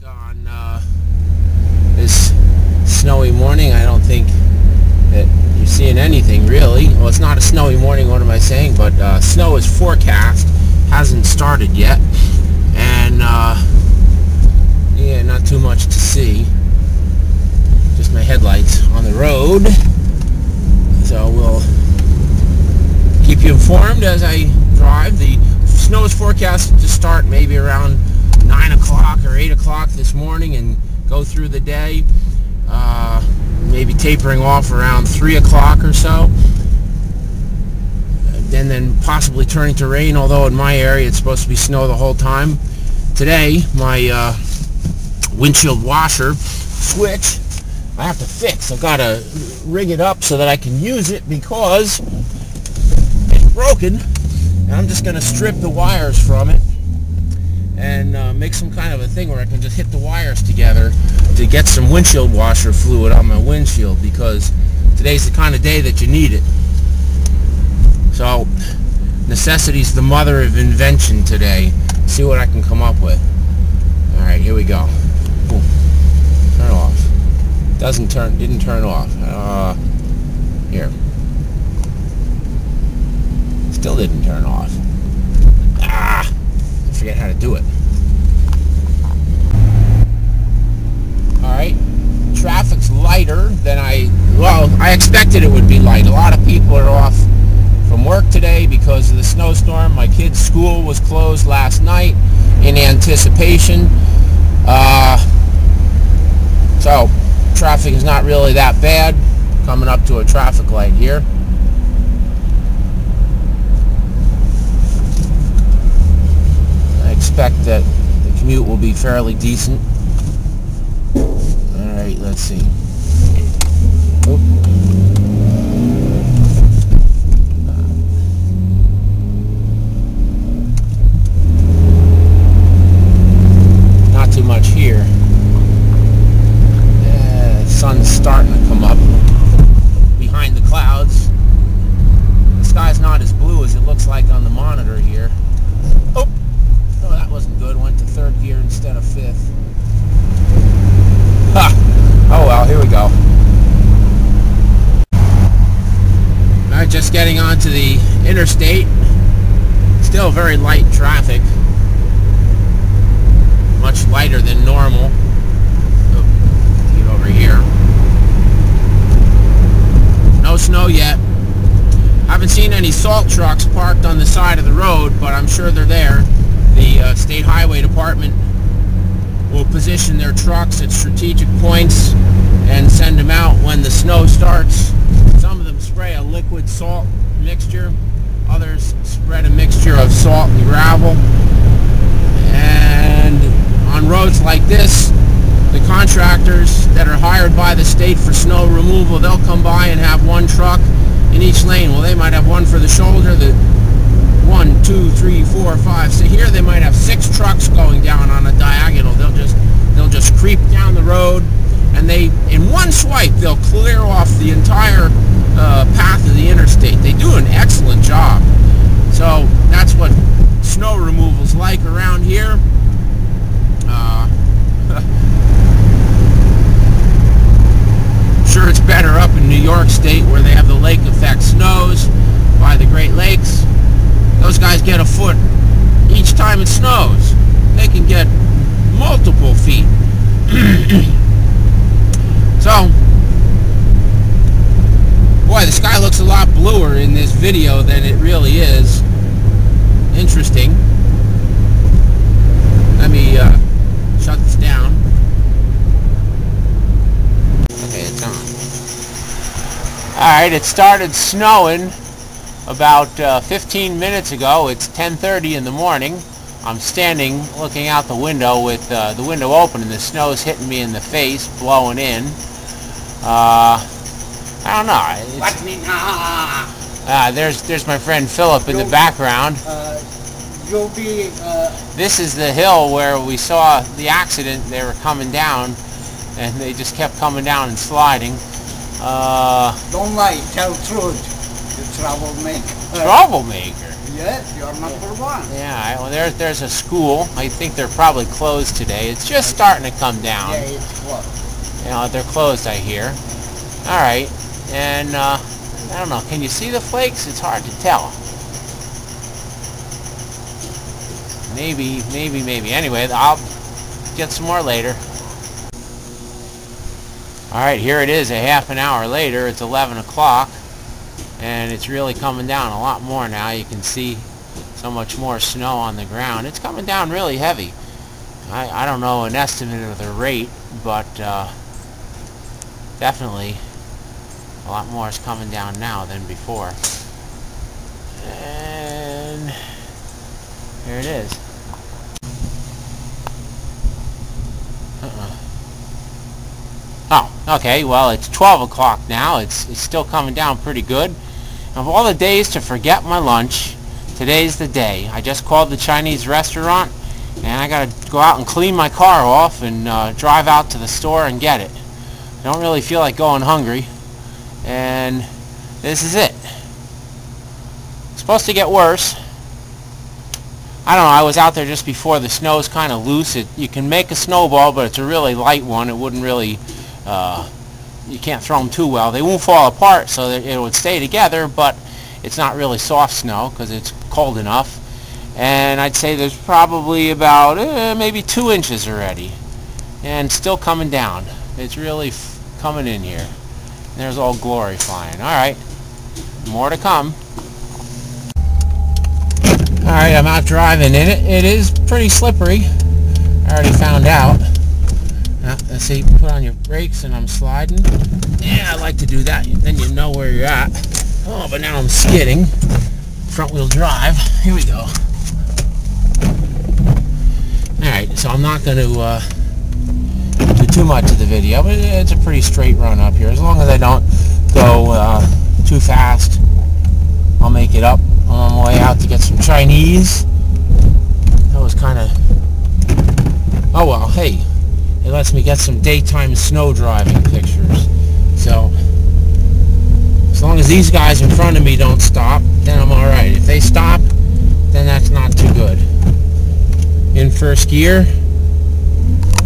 On this snowy morning. I don't think that you're seeing anything really. Well, it's not a snowy morning, what am I saying? But snow is forecast. Hasn't started yet. And yeah, not too much to see. Just my headlights on the road. So we'll keep you informed as I drive. The snow is forecast to start maybe around 9 o'clock or 8 o'clock this morning and go through the day, maybe tapering off around 3 o'clock or so, and then possibly turning to rain, although in my area it's supposed to be snow the whole time. Today my windshield washer switch I have to fix. I've got to rig it up so that I can use it because it's broken, and I'm just going to strip the wires from it and make some kind of a thing where I can just hit the wires together to get some windshield washer fluid on my windshield, because today's the kind of day that you need it. So necessity's the mother of invention today. See what I can come up with. Alright, here we go. Boom. Turn off. Didn't turn off. Here. Still didn't turn off. I forget how to do it. Alright, traffic's lighter than I expected it would be light. A lot of people are off from work today because of the snowstorm. My kid's school was closed last night in anticipation. So traffic is not really that bad. Coming up to a traffic light here. Expect that the commute will be fairly decent. Alright, let's see. Oop. Not too much here. The sun's starting to come up behind the clouds. The sky's not as blue as it looks like on the monitor here. Oh! Oh, that wasn't good. Went to third gear instead of fifth. Ha! Oh well, here we go. Alright, just getting onto the interstate. Still very light traffic. Much lighter than normal. Oh, get over here. No snow yet. Haven't seen any salt trucks parked on the side of the road, but I'm sure they're there. The State Highway Department will position their trucks at strategic points and send them out when the snow starts. Some of them spray a liquid salt mixture. Others spread a mixture of salt and gravel. And on roads like this, the contractors that are hired by the state for snow removal, they'll come by and have one truck in each lane. Well, they might have one for the shoulder, the 1, 2, 3, 4, 5. So here they might have 6 trucks going down on a diagonal. They'll just creep down the road, and in one swipe they'll clear off the entire path of the interstate. They do an excellent job. So that's what snow removal's like around here. Sure, it's better up in New York State where they have the lake effect snows by the Great Lakes. Those guys get a foot each time it snows. They can get multiple feet. So, boy, the sky looks a lot bluer in this video than it really is. Interesting. Let me shut this down. Okay, it's on. Alright, it started snowing about 15 minutes ago. It's 10:30 in the morning. I'm standing looking out the window with the window open, and the snow is hitting me in the face, blowing in. I don't know. There's my friend Philip in the background. This is the hill where we saw the accident. They were coming down, and they just kept coming down and sliding. Don't lie, tell truth. The troublemaker. Troublemaker? Yes, you're number one. Yeah, well, there's a school. I think they're probably closed today. It's just starting to come down. Yeah, it's closed. You know, they're closed, I hear. All right, and I don't know. Can you see the flakes? It's hard to tell. Maybe. Anyway, I'll get some more later. All right, here it is a half an hour later. It's 11 o'clock, and it's really coming down a lot more now. You can see so much more snow on the ground. It's coming down really heavy. I don't know an estimate of the rate, but definitely a lot more is coming down now than before. And here it is. Oh, okay, well, it's 12 o'clock now. It's still coming down pretty good. Of all the days to forget my lunch, today's the day. I just called the Chinese restaurant, and I got to go out and clean my car off and drive out to the store and get it. I don't really feel like going hungry, and this is it. It's supposed to get worse. I don't know, I was out there just before. The snow's kind of loose. You can make a snowball, but it's a really light one. It wouldn't really... you can't throw them too well. They won't fall apart, so that it would stay together, but it's not really soft snow because it's cold enough. And I'd say there's probably about maybe 2 inches already, and still coming down. It's really coming in here. And there's Old Glory flying. All right, more to come. All right, I'm out driving in it. It is pretty slippery. I already found out. Let's see, put on your brakes and I'm sliding. Yeah, I like to do that. Then you know where you're at. Oh, but now I'm skidding. Front wheel drive. Here we go. Alright, so I'm not going to do too much of the video, but it's a pretty straight run up here. As long as I don't go too fast, I'll make it up. I'm on my way out to get some Chinese. That was kind of... Oh well, hey. It lets me get some daytime snow driving pictures. So, as long as these guys in front of me don't stop, then I'm alright. If they stop, then that's not too good. In first gear.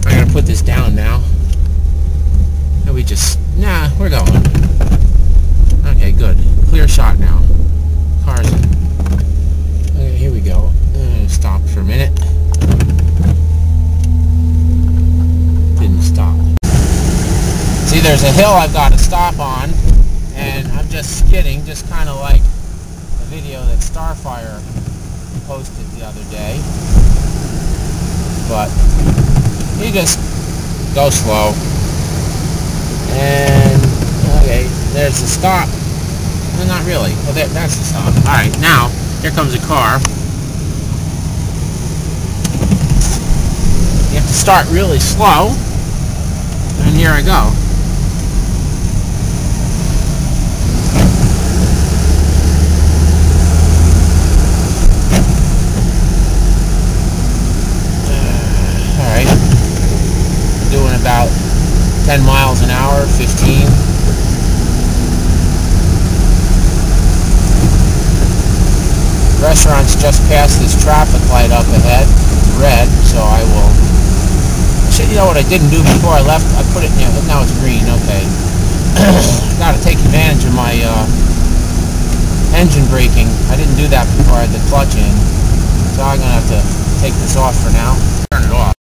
I gotta put this down now. And we just... Nah, we're going. Okay, good. Clear shot now. Car's in. Okay, here we go. Stop for a minute. Stop. See, there's a hill I've got to stop on, and I'm just skidding, just kind of like the video that Starfire posted the other day. But you just go slow. And okay, there's the stop. Well, not really. Well, that's the stop. All right, now here comes a car. You have to start really slow. And here I go. Alright. Doing about 10 miles an hour, 15. The restaurant's just past this traffic light up ahead, red, so I will... You know what I didn't do before I left? I put it, you know, now it's green, okay. Got to take advantage of my engine braking. I didn't do that before I had the clutch in. So I'm going to have to take this off for now. Turn it off.